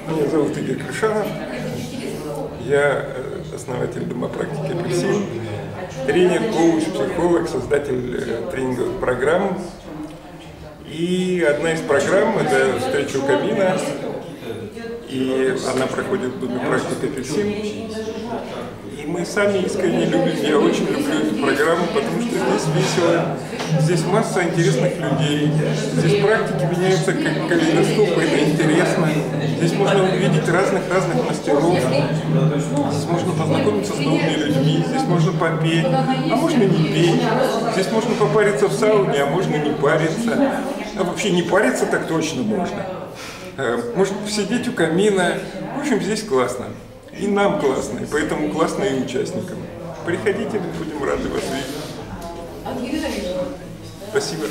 Меня зовут Игорь Крышанов. Я основатель Дома практики «Апельсин», тренер, коуч, психолог, создатель тренинговых программ. И одна из программ – это встреча у камина. И она проходит в Доме практики «Апельсин». И мы сами искренне любим, я очень люблю эту программу, потому что здесь весело, здесь масса интересных людей, здесь практики меняются как калейдоскоп, это интересно. Здесь можно увидеть разных мастеров, здесь можно познакомиться с новыми людьми, здесь можно попеть, а можно не петь, здесь можно попариться в сауне, а можно не париться. А вообще не париться так точно можно. Можно посидеть у камина, в общем, здесь классно. И нам классно, и поэтому классно и участникам. Приходите, мы будем рады вас видеть. Спасибо.